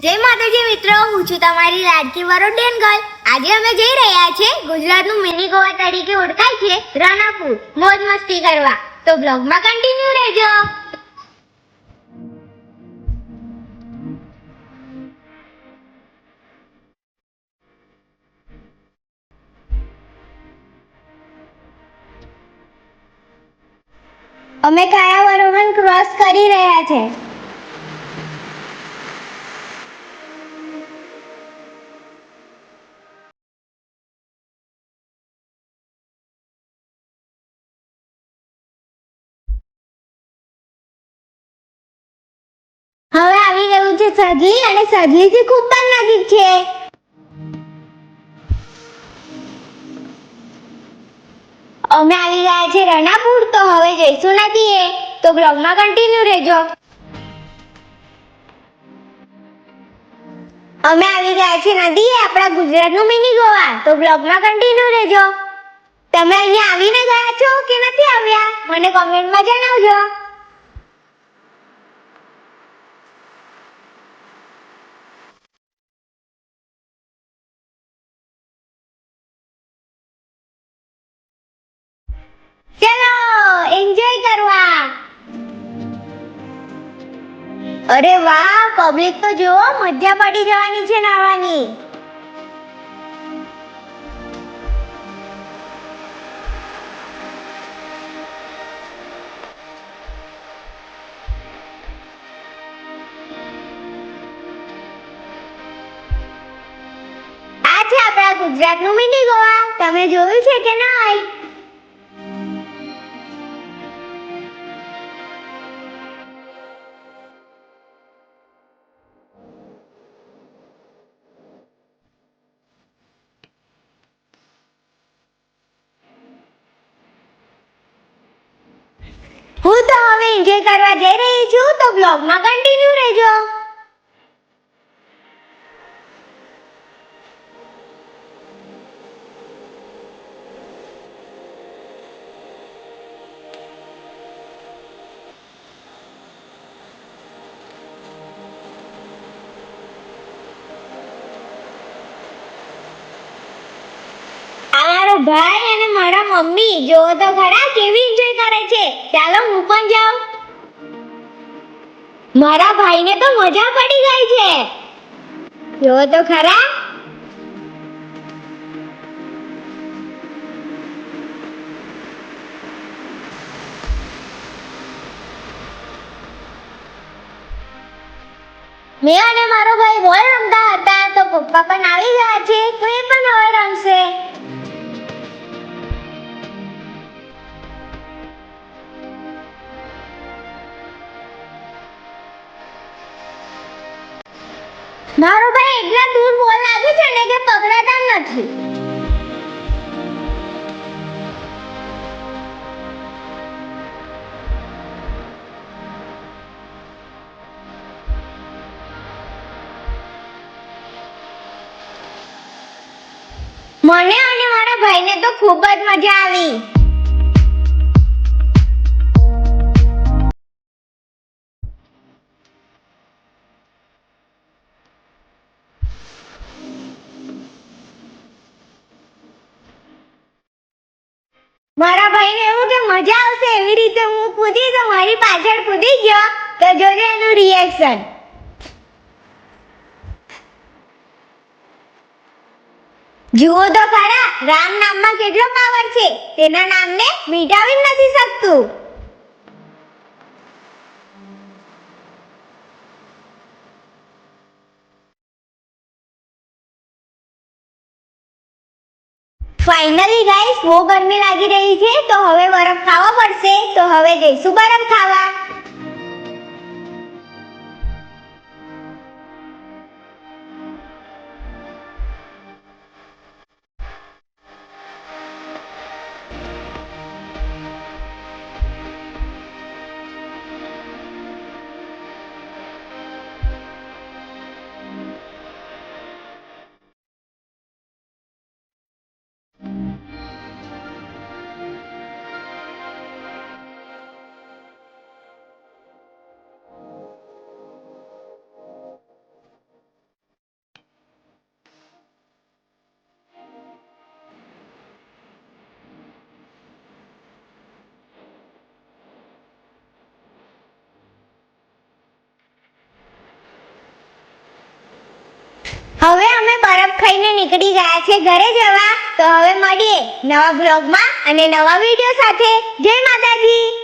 જય માતાજી મિત્રો, હું છું તમારી લાડકી વરોડિયન ગર્લ. આજે અમે જઈ રહ્યા છીએ ગુજરાતનું મિની ગોવા તરીકે ઓળખાય છે રાણાપુર મોજ મસ્તી કરવા. તો બ્લોગમાં કન્ટિન્યુ રહેજો. અમે કાયાવરોવન ક્રોસ કરી રહ્યા છે. હવે આવી ગયું છે સગલી અને સગલીથી ખૂબ જ નજીક છે. અમે આવી ગયા છે રાણાપુર. તો હવે જઈશું નદીએ. તો બ્લોગમાં કન્ટિન્યુ રહેજો. અમે આવી ગયા છે નદીએ, આપણા ગુજરાતનું મિની ગોવા. તો બ્લોગમાં કન્ટિન્યુ રહેજો. તમે અહીંયા આવીને ગયા છો કે નથી આવ્યા, મને કોમેન્ટમાં જણાવજો. ચલો એન્જોય કરવા. અરે વાહ, પબ્લિક તો જુઓ, મજા પડી જવાની છે નાવાની. આ છે આપણા ગુજરાતનું મિની ગોવા. તમે જોયું છે કે નહીં? હું તો હવે એન્જોય કરવા જઈ રહી છું. તો બ્લોગમાં કન્ટિન્યુ રહેજો. મારો ભાઈ અને મારા મમ્મી જોવો તો ખરા કેવી એન્જોય કરે છે. ચાલો હું પણ જાઉં. મારા ભાઈને તો મજા પડી ગઈ છે. જોવો તો ખરા. મેં અને મારો ભાઈ બોલ રમતા હતા, તો પપ્પા પણ આવી ગયા છે, તો એ પણ હવે રમશે. મારો ભાઈ એટલા દૂર બોલ લાગે છે ને કે પકડાતા નથી. મને અને મારા ભાઈને તો ખૂબ જ મજા આવી. મારા ભાઈને એવું કે મજા આવશે, એવી રીતે હું કૂદી તો મારી પાછળ કૂદી ગયો. તો જોજો એનું રિએક્શન. જુઓ તો ખરા, રામ નામમાં કેટલો પાવર છે. તેના નામને મિટાવી નથી શકતું. ફાઇનલી ગાઈસ, બહુ ગરમી લાગી રહી છે, તો હવે બરફ ખાવા પડશે. તો હવે જઈશું બરફ ખાવા. નીકળી ગયા છે ઘરે જવા. તો હવે મળીએ નવા બ્લોગમાં અને નવા વિડીયો સાથે. જય માતાજી.